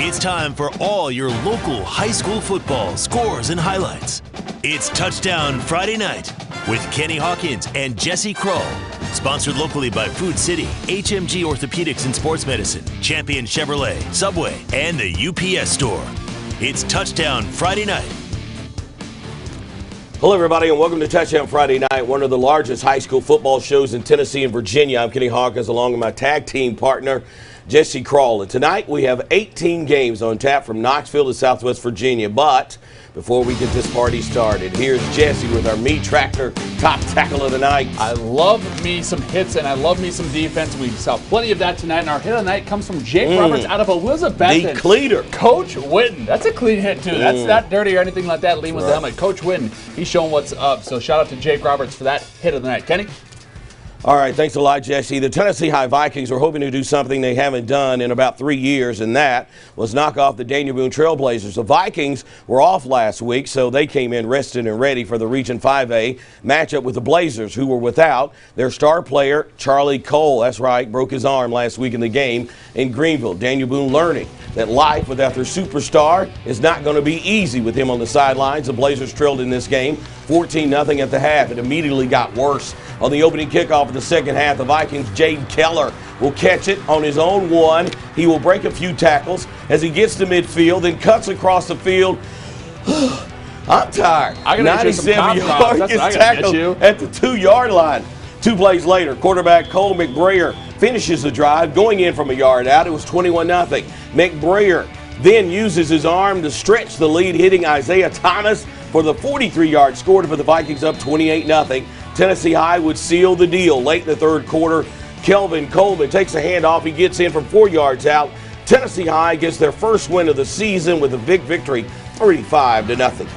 It's time for all your local high school football scores and highlights. It's Touchdown Friday Night with Kenny Hawkins and Jesse Kroll. Sponsored locally by Food City, HMG Orthopedics and Sports Medicine, Champion Chevrolet, Subway, and the UPS Store. It's Touchdown Friday Night. Hello, everybody, and welcome to Touchdown Friday Night, one of the largest high school football shows in Tennessee and Virginia. I'm Kenny Hawkins, along with my tag team partner, Jesse Kroll. And tonight we have 18 games on tap from Knoxville to Southwest Virginia. But before we get this party started, here's Jesse with our meat tractor top tackle of the night. I love me some hits and I love me some defense. We saw plenty of that tonight. And our hit of the night comes from Jake Roberts out of Elizabethton. The cleaner. Coach Whitten. That's a clean hit, too. That's not dirty or anything like that. Lean with the helmet. Coach Whitten, he's showing what's up. So shout out to Jake Roberts for that hit of the night. Kenny? All right, thanks a lot, Jesse. The Tennessee High Vikings are hoping to do something they haven't done in about 3 years, and that was knock off the Daniel Boone Trailblazers. The Vikings were off last week, so they came in rested and ready for the Region 5A matchup with the Blazers, who were without their star player, Charlie Cole. That's right, broke his arm last week in the game in Greenville. Daniel Boone learning that life without their superstar is not going to be easy with him on the sidelines. The Blazers trailed in this game 14-0 at the half. It immediately got worse. On the opening kickoff of the second half, the Vikings' Jade Keller will catch it on his own one. He will break a few tackles as he gets to midfield, then cuts across the field. I'm tired. 97 yards, gets tackled at the 2-yard line. 2 plays later, quarterback Cole McBrayer finishes the drive, going in from a yard out. It was 21-0. McBrayer then uses his arm to stretch the lead, hitting Isaiah Thomas for the 43-yard score to put the Vikings up 28-0. Tennessee High would seal the deal late in the third quarter. Kelvin Coleman takes a handoff. He gets in from 4 yards out. Tennessee High gets their first win of the season with a big victory, 35-0.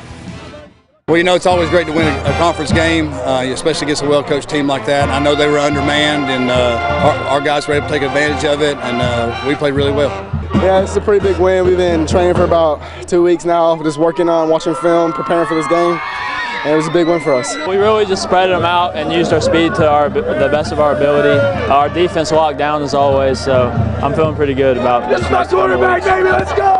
Well, you know, it's always great to win a conference game, especially against a well-coached team like that. I know they were undermanned, and our guys were able to take advantage of it, and we played really well. Yeah, it's a pretty big win. We've been training for about 2 weeks now, just working on watching film, preparing for this game. And it was a big win for us. We really just spread them out and used our speed to the best of our ability. Our defense locked down as always, so I'm feeling pretty good about this. That's my quarterback, baby. Let's go!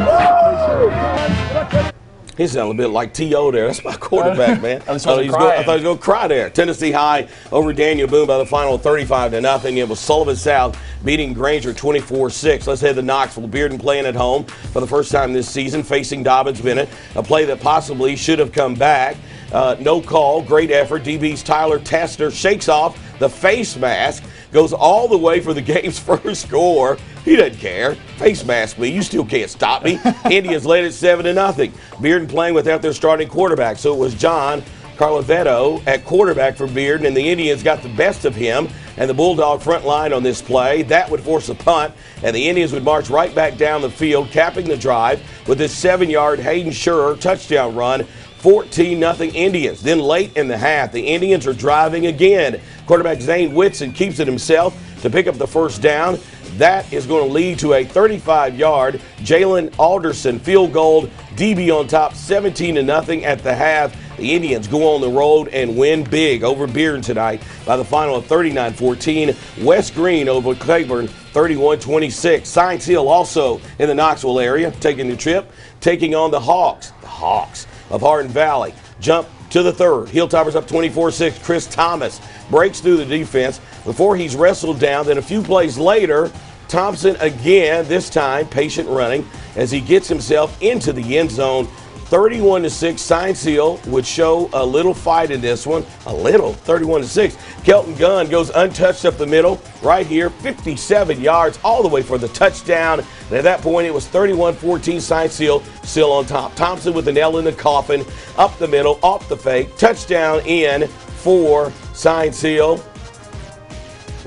Woo! He sounded a bit like T.O. there. That's my quarterback, man. I thought he was going to cry there. Tennessee High over Daniel Boone by the final 35-0. It was Sullivan South beating Granger 24-6. Let's head to Knoxville. Bearden playing at home for the first time this season, facing Dobbins Bennett. A play that possibly should have come back. No call. Great effort. DB's Tyler Tester shakes off the face mask, goes all the way for the game's first score. He doesn't care. Face mask me. You still can't stop me. Indians led it 7-0. Bearden playing without their starting quarterback. So it was John Carlavetto at quarterback for Bearden, and the Indians got the best of him and the Bulldog front line on this play. That would force a punt, and the Indians would march right back down the field, capping the drive with this 7-yard Hayden Schurer touchdown run. 14-0 Indians. Then late in the half, the Indians are driving again. Quarterback Zane Whitson keeps it himself to pick up the first down. That is going to lead to a 35-yard Jalen Alderson field goal. DB on top, 17-0 at the half. The Indians go on the road and win big over Bearden tonight by the final of 39-14. West Green over Claiborne, 31-26. Science Hill also in the Knoxville area, taking the trip, taking on the Hawks. The Hawks of Hardin Valley jump to the third. Hilltoppers up 24-6. Chris Thomas breaks through the defense before he's wrestled down. Then a few plays later, Thompson again, this time patient running as he gets himself into the end zone. 31-6. Science Hill would show a little fight in this one. A little. 31-6. Kelton Gunn goes untouched up the middle. Right here, 57 yards all the way for the touchdown. And at that point, it was 31-14. Science Hill still on top. Thompson with the nail in the coffin. Up the middle, off the fake. Touchdown in for Science Hill.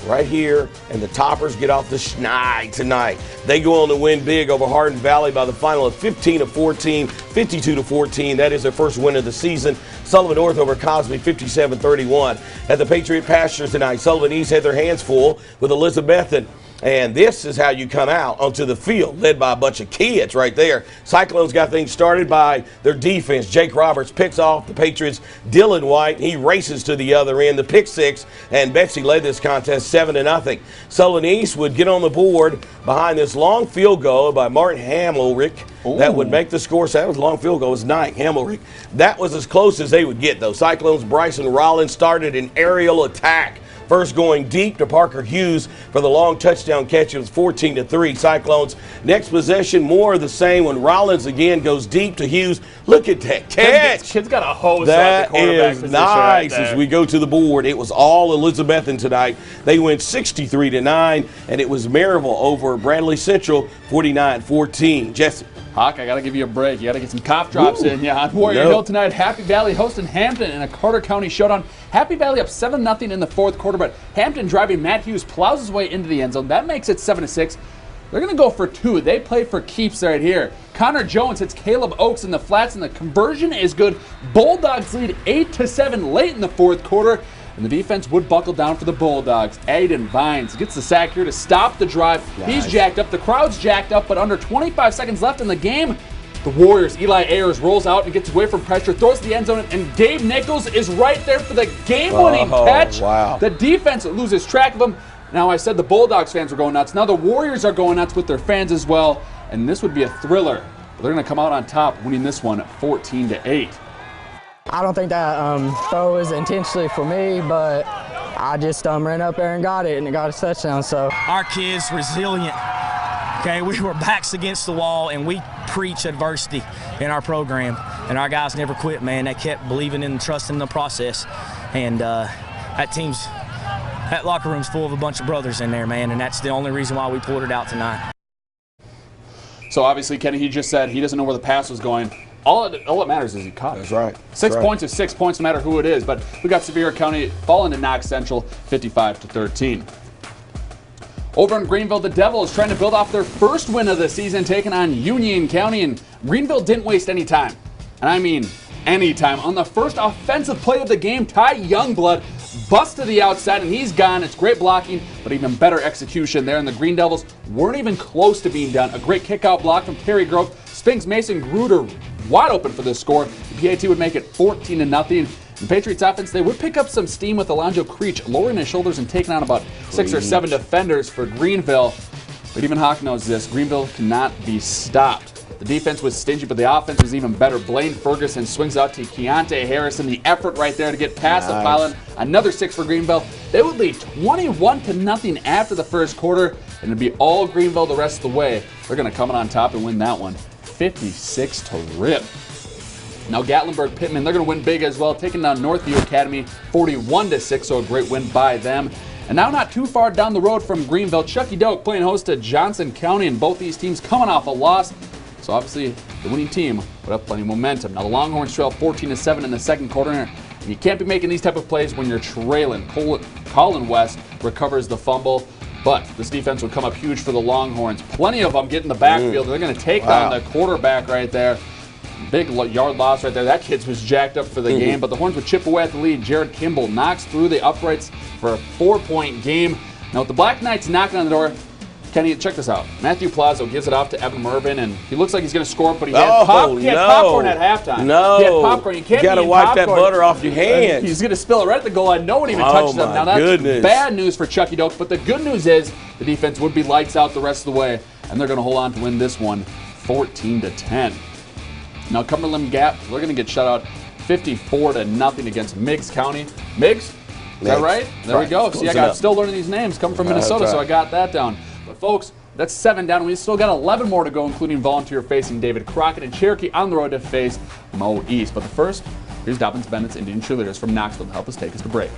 Right here, and the Toppers get off the schneid tonight. They go on to win big over Hardin Valley by the final of 15-14, 52-14. That is their first win of the season. Sullivan North over Cosby, 57-31. At the Patriot Pastures tonight, Sullivan East had their hands full with Elizabethton And this is how you come out onto the field, led by a bunch of kids right there. Cyclones got things started by their defense. Jake Roberts picks off the Patriots' Dylan White. He races to the other end, the pick six, and Betsy led this contest 7-0. Sullivan East would get on the board behind this long field goal by Martin Hamelrick. That would make the score. So that was a long field goal. It was Nike Hamelrick. That was as close as they would get, though. Cyclones' Bryson Rollins started an aerial attack. First going deep to Parker Hughes for the long touchdown catch. It was 14-3 Cyclones. Next possession, more of the same when Rollins again goes deep to Hughes. Look at that catch. Kid's got a hose. That is nice as we go to the board. It was all Elizabethton tonight. They went 63-9, and it was Maryville over Bradley Central 49-14. Jesse. Hawk, I got to give you a break. You got to get some cough drops in. Yeah, on Warrior Hill tonight, Happy Valley hosting Hampton in a Carter County showdown. Happy Valley up 7-0 in the fourth quarter, but Hampton driving Matt Hughes plows his way into the end zone. That makes it 7-6. They're going to go for two. They play for keeps right here. Connor Jones hits Caleb Oakes in the flats, and the conversion is good. Bulldogs lead 8-7 late in the fourth quarter. And the defense would buckle down for the Bulldogs. Aiden Vines gets the sack here to stop the drive. Nice. He's jacked up. The crowd's jacked up, but under 25 seconds left in the game, the Warriors, Eli Ayers rolls out and gets away from pressure, throws to the end zone, and Dave Nichols is right there for the game-winning catch. Wow. The defense loses track of him. Now, I said the Bulldogs fans were going nuts. Now the Warriors are going nuts with their fans as well, and this would be a thriller. But they're going to come out on top, winning this one 14-8. I don't think that throw was intentionally for me, but I just ran up there and got it, and it got a touchdown. So our kids resilient. Okay, we were backs against the wall, and we preach adversity in our program, and our guys never quit, man. They kept believing and trusting the process, and that locker room's full of a bunch of brothers in there, man, and that's the only reason why we pulled it out tonight. So obviously, Kenny, he just said he doesn't know where the pass was going. All that matters is he caught it. That's right. 6 points is 6 points, no matter who it is. But we got Sevier County falling to Knox Central, 55-13. Over in Greenville, the Devils trying to build off their first win of the season, taking on Union County. And Greenville didn't waste any time. And I mean any time. On the first offensive play of the game, Ty Youngblood busts to the outside, and he's gone. It's great blocking, but even better execution there. And the Green Devils weren't even close to being done. A great kick-out block from Terry Grove. Spinks Mason Gruder wide open for this score. The PAT would make it 14-0. The Patriots offense, they would pick up some steam with Alonzo Creech lowering his shoulders and taking on about 6 or 7 defenders for Greenville. But even Hawk knows this. Greenville cannot be stopped. The defense was stingy, but the offense was even better. Blaine Ferguson swings out to Keontae Harrison. The effort right there to get past the pylon. Another 6 for Greenville. They would lead 21-0 after the first quarter, and it'd be all Greenville the rest of the way. They're going to come in on top and win that one 56-rip. Now Gatlinburg Pittman, they're going to win big as well, taking down Northview Academy 41-6, so a great win by them. And now not too far down the road from Greenville, ChuckeyDoak playing host to Johnson County, and both these teams coming off a loss. So obviously the winning team would have plenty of momentum. Now the Longhorns trail 14-7 in the second quarter. And you can't be making these type of plays when you're trailing. Colin West recovers the fumble. But this defense would come up huge for the Longhorns. Plenty of them get in the backfield. They're going to take down the quarterback right there. Big yard loss right there. That kid was jacked up for the game. But the Horns would chip away at the lead. Jared Kimball knocks through the uprights for a 4-point game. Now with the Black Knights knocking on the door, Kenny, check this out. Matthew Plazo gives it off to Evan Mervin, and he looks like he's going to score, but he had popcorn at halftime. No. He had popcorn. You can't got to wipe that butter off your hands. He's going to spill it right at the goal line. No one even touches him. Now that's bad news for ChuckeyDoak, but the good news is the defense would be lights out the rest of the way, and they're going to hold on to win this one 14-10. Now Cumberland Gap, they're going to get shut out 54-0 against Meigs County. Meigs? Is that right? There we go. See, I'm still learning these names. Come from Minnesota, so I got that down. But folks, that's 7 down. We still got 11 more to go, including Volunteer facing David Crockett and Cherokee on the road to face Mo East. But first, here's Dobbins Bennett's Indian Cheerleaders from Knoxville to help us take us to break.